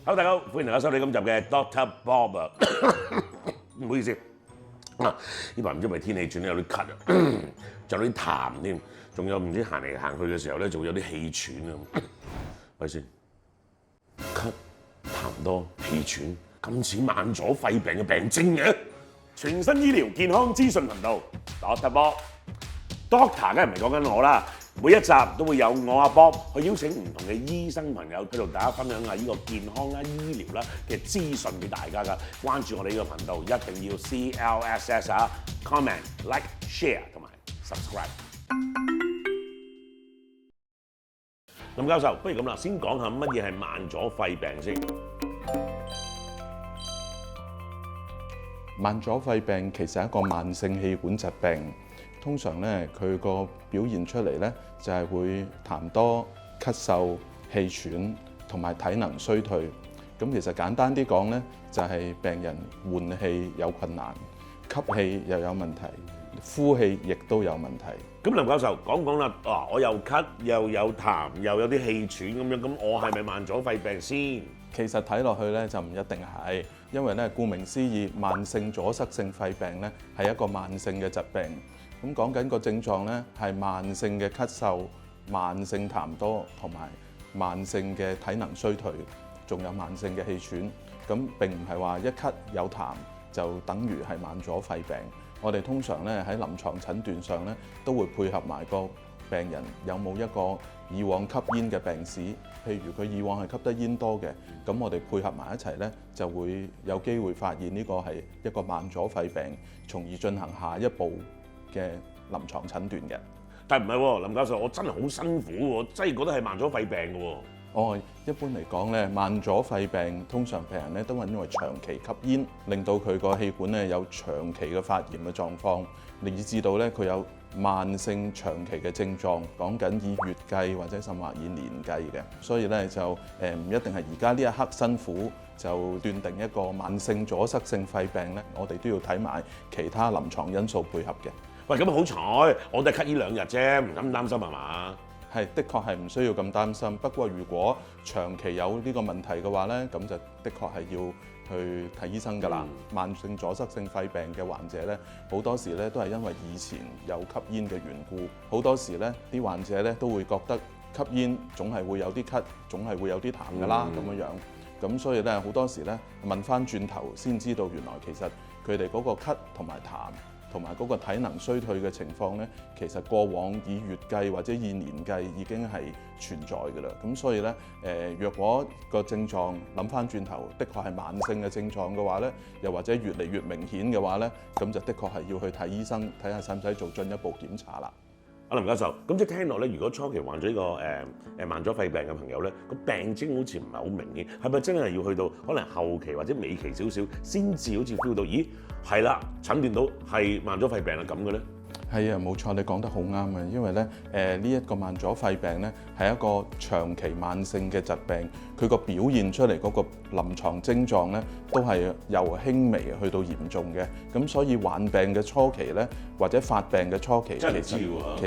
Hello，大家好，歡迎大家收睇今集嘅 Doctor Bob 啊，唔好意思啊，呢排唔知係咪天氣轉得有啲咳啊，仲有啲痰添，仲有唔知行嚟行去嘅時候咧，仲有啲氣喘啊，咪先咳痰多氣喘，咁似慢阻肺病嘅病徵嘅，全新醫療健康資訊頻道 Doctor Bob。Doctor 梗係唔係講緊我啦，每一集都會有我阿 Bob 去邀請唔同嘅醫生朋友，去同大家分享下呢個健康啦、醫療啦嘅資訊俾大家噶。關注我哋呢個頻道，一定要 CLSS 啊 ，comment、like、share 同埋 subscribe。林教授，不如咁啦，先講下乜嘢係慢阻肺病先。慢阻肺病其實係一個慢性氣管疾病。通常咧，佢個表現出嚟咧就係會痰多、咳嗽、氣喘同埋體能衰退。咁其實簡單啲講咧，就係病人換氣有困難，吸氣又有問題，呼氣亦都有問題。咁林教授講講啦，我又咳又有痰又有啲氣喘咁樣，咁我係咪慢阻肺病先？其實睇落去咧就唔一定係，因為咧顧名思義，慢性阻塞性肺病咧係一個慢性嘅疾病。咁講緊個症狀咧係慢性嘅咳嗽、慢性痰多同埋慢性嘅體能衰退，仲有慢性嘅氣喘。咁並唔係話一咳有痰就等於係慢阻肺病。我哋通常咧喺臨床診斷上咧都會配合埋個病人有冇一個以往吸煙嘅病史，譬如佢以往係吸得煙多嘅，咁我哋配合埋一齊咧就會有機會發現呢個係一個慢阻肺病，從而進行下一步嘅臨床診斷嘅。但係唔係喎，林教授，我真係好辛苦喎，真係覺得係慢阻肺病嘅喎。一般嚟講咧，慢阻肺病通常病人咧都係因為長期吸煙，令到佢個氣管咧有長期嘅發炎嘅狀況，以至到咧佢有慢性長期嘅症狀，講緊以月計或者甚或以年計嘅。所以咧就唔一定係而家呢一刻辛苦就斷定一個慢性阻塞性肺病咧，我哋都要睇埋其他臨床因素配合嘅。喂，咁好彩，我都係咳呢2日啫，唔敢擔心係嘛？係，的確係唔需要咁擔心。不過如果長期有呢個問題嘅話咧，咁就的確係要去睇醫生㗎啦。慢性阻塞性肺病嘅患者咧，好多時咧都係因為以前有吸煙嘅緣故，好多時咧啲患者咧都會覺得吸煙總係會有啲咳，總係會有啲痰㗎啦咁樣樣。咁所以咧好多時咧問翻轉頭先知道，原來其實佢哋嗰個咳同埋痰同埋嗰個體能衰退嘅情況咧，其實過往以月計或者以年計已經係存在㗎啦。咁所以咧，若果個症狀諗翻轉頭，的確係慢性嘅症狀嘅話咧，又或者越嚟越明顯嘅話咧，咁就的確係要去睇醫生，睇下使唔使做進一步檢查啦。阿林教授，咁即係聽落咧，如果初期患咗呢個慢阻肺病嘅朋友咧，個病徵好似唔係好明顯，係咪真係要去到可能後期或者尾期少少，先至好似 feel 到，咦係啦，診斷到係慢阻肺病啦咁嘅咧？係啊，冇錯，你講得好啱啊！因為咧，呢一個慢阻肺病咧係一個長期慢性嘅疾病，佢個表現出嚟嗰個臨床症狀咧都係由輕微去到嚴重嘅。咁所以患病嘅初期咧，或者發病嘅初期，其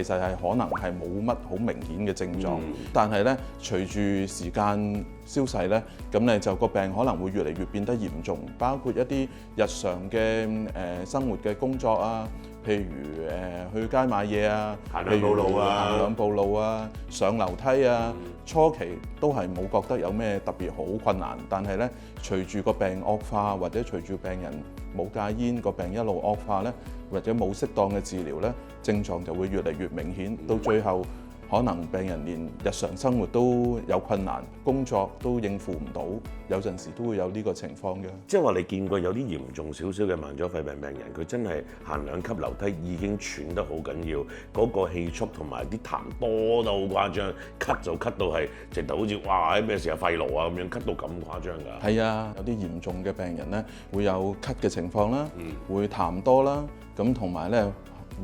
實係可能係冇乜好明顯嘅症狀。但係咧，隨住時間消逝咧，咁咧就個病可能會越嚟越變得嚴重，包括一啲日常嘅生活嘅工作啊。譬如去街買嘢啊，行兩步路啊，上樓梯啊，初期都係冇覺得有咩特別好困難，但係咧隨住個病惡化，或者隨住病人冇戒煙，個病一路惡化咧，或者冇適當嘅治療咧，症狀就會越嚟越明顯，到最後可能病人連日常生活都有困難，工作都應付唔到，有陣時都會有呢個情況嘅。即係話你見過有啲嚴重少少嘅慢阻肺病病人，佢真係行2級樓梯已經喘得好緊要，嗰個氣促同埋啲痰多得好誇張，咳就咳到係直頭好似哇咩時候肺癆啊咁樣，咳到咁誇張㗎。係啊，有啲嚴重嘅病人咧會有咳嘅情況啦，會痰多啦，咁同埋咧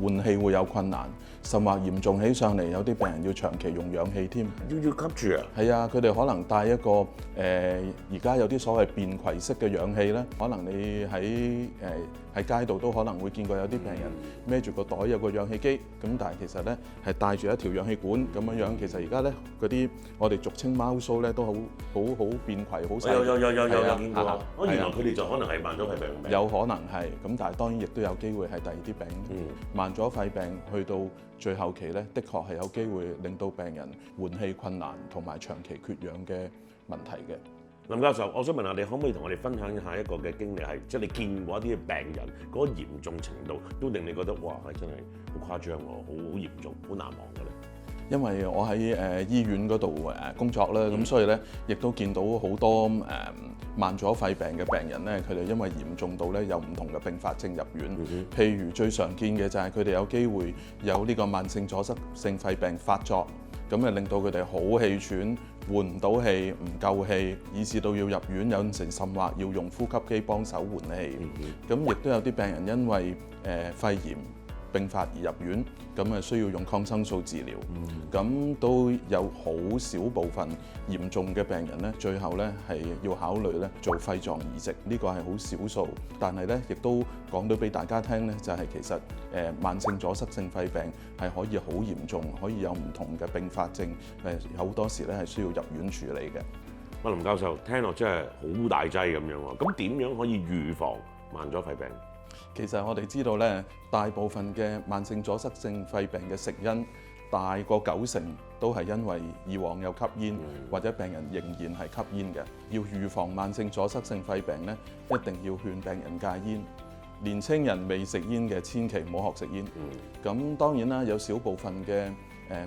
換氣會有困難，甚或嚴重起上嚟，有啲病人要長期用氧氣添。要吸住啊？係啊，佢哋可能帶一個而家有啲所謂便攜式嘅氧氣咧，可能你喺街度都可能會見過有啲病人孭住個袋有個氧氣機，咁但係其實咧係帶住一條氧氣管咁樣樣。其實而家咧嗰啲我哋俗稱貓鬚咧都好便攜，好細。有見過。原來佢哋就可能係慢阻肺病。有可能係，咁但係當然亦都有機會係第二啲病。慢阻肺病去到最後期咧，的確係有機會令到病人換氣困難同埋長期缺氧嘅問題嘅。林教授，我想問下你，可唔可以同我哋分享一下一個嘅經歷係，即係你見過一啲嘅病人嗰個嚴重程度，都令你覺得哇係真係好誇張喎，好嚴重，好難忘嘅咧？因為我喺醫院嗰度工作啦，咁所以咧亦都見到好多慢阻肺病嘅病人咧，佢哋因為嚴重到咧有唔同嘅併發症入院。譬如最常見嘅就係佢哋有機會有呢個慢性阻塞性肺病發作，咁啊令到佢哋好氣喘，換唔到氣，唔夠氣，以至到要入院，有陣時甚或要用呼吸機幫手換氣。咁亦都有啲病人因為肺炎併發而入院，咁啊需要用抗生素治療。咁都有好少部分嚴重嘅病人咧，最後咧係要考慮咧做肺臟移植，呢個係好少數。但係咧亦都講到俾大家聽咧，就係其實慢性阻塞性肺病係可以好嚴重，可以有唔同嘅併發症，好多時咧係需要入院處理嘅。林教授，聽落真係好大劑咁樣喎，咁點樣可以預防慢阻肺病？其實我哋知道咧，大部分嘅慢性阻塞性肺病嘅成因，大過90%都係因為以往有吸煙，或者病人仍然係吸煙嘅。要預防慢性阻塞性肺病咧，一定要勸病人戒煙。年青人未食煙嘅，千祈唔好學食煙。咁當然啦，有少部分嘅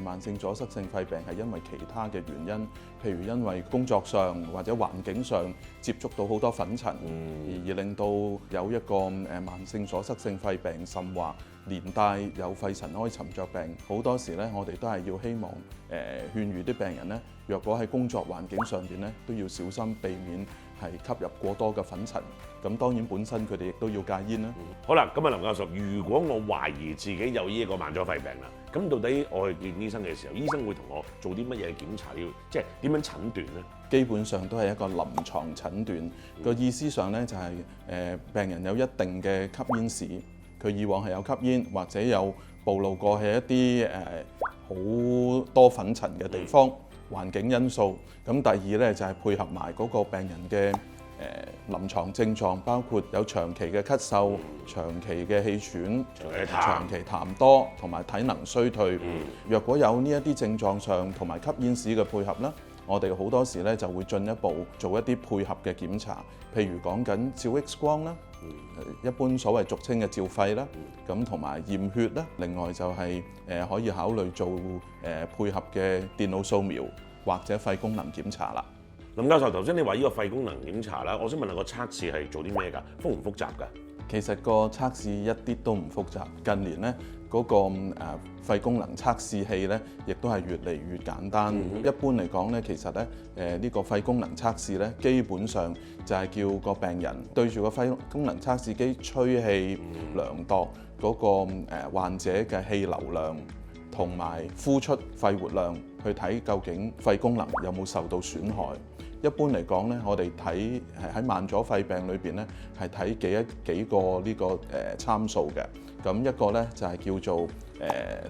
慢性阻塞性肺病係因為其他嘅原因，譬如因為工作上或者環境上接觸到好多粉塵，而令到有一個慢性阻塞性肺病，甚或連帶有肺塵埃沉着病。好多時咧，我哋都係要希望勸喻啲病人咧，若果喺工作環境上邊咧，都要小心避免係吸入過多嘅粉塵。咁當然本身佢哋亦都要戒煙啦。好啦，咁啊林教授，如果我懷疑自己有呢一個慢阻肺病啦，咁到底我去見醫生嘅時候，醫生會同我做啲乜嘢檢查？要即係點樣診斷咧？基本上都係一個臨床診斷。個意思上咧就係病人有一定嘅吸煙史，佢以往係有吸煙或者有暴露過喺一啲好多粉塵嘅地方，環境因素。咁第二咧就係配合埋嗰個病人嘅臨床症狀，包括有長期嘅咳嗽、長期嘅氣喘、長期痰多同埋體能衰退。若果有呢一啲症狀上同埋吸煙史嘅配合啦，我哋好多時咧就會進一步做一啲配合嘅檢查，譬如講緊照 X 光啦，一般所謂俗稱嘅照肺啦，咁同埋驗血啦。另外就係可以考慮做配合嘅電腦掃描或者肺功能檢查啦。林教授，頭先你話呢個肺功能檢查啦，我想問下個測試係做啲咩㗎？複唔複雜㗎？其實個測試一啲都唔複雜。近年咧嗰個肺功能測試器咧，亦都係越嚟越簡單。一般嚟講咧，其實咧呢個肺功能測試咧，基本上就係叫個病人對住個肺功能測試機吹氣，量度嗰個患者嘅氣流量同埋呼出肺活量，去睇究竟肺功能有冇受到損害。一般嚟講咧，我哋睇喺慢阻肺病裏邊咧，係睇幾個呢個參數嘅。咁一個咧就係叫做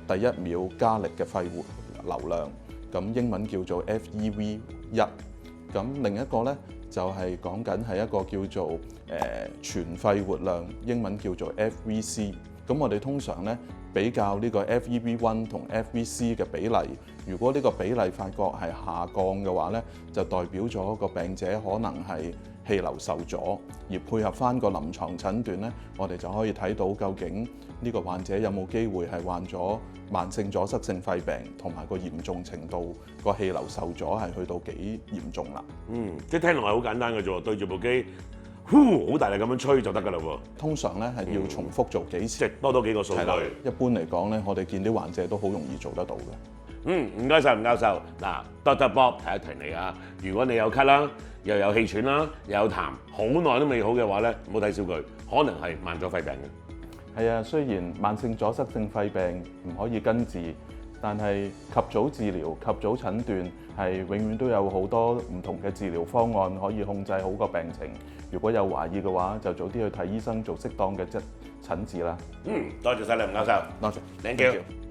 第一秒加力嘅肺活流量，咁英文叫做 FEV1。咁另一個咧就係講緊係一個叫做全肺活量，英文叫做 FVC。咁我哋通常咧比較呢個 FEV1 同 FVC 嘅比例，如果呢個比例發覺係下降嘅話咧，就代表咗個病者可能係氣流受阻，而配合翻個臨床診斷咧，我哋就可以睇到究竟呢個患者有冇機會係患咗慢性阻塞性肺病，同埋個嚴重程度個氣流受阻係去到幾嚴重啦。即係聽落係好簡單嘅啫喎，對住部機，呼好大力咁樣吹就得㗎啦喎。通常咧係要重複做幾次，即係多幾個數據。一般嚟講咧，我哋見啲患者都好容易做得到嘅。唔該晒，吳教授。嗱，Dr. Bob 提一提你啊，如果你有咳啦，又有氣喘啦，又有痰，好耐都未好嘅話咧，唔好睇小佢，可能係慢阻肺病嘅。係啊，雖然慢性阻塞性肺病唔可以根治，但係及早治療、及早診斷係永遠都有好多唔同嘅治療方案可以控制好個病情。如果有懷疑嘅話，就早啲去睇醫生做適當嘅診治啦。多謝晒你吳教授。多謝 Thank you。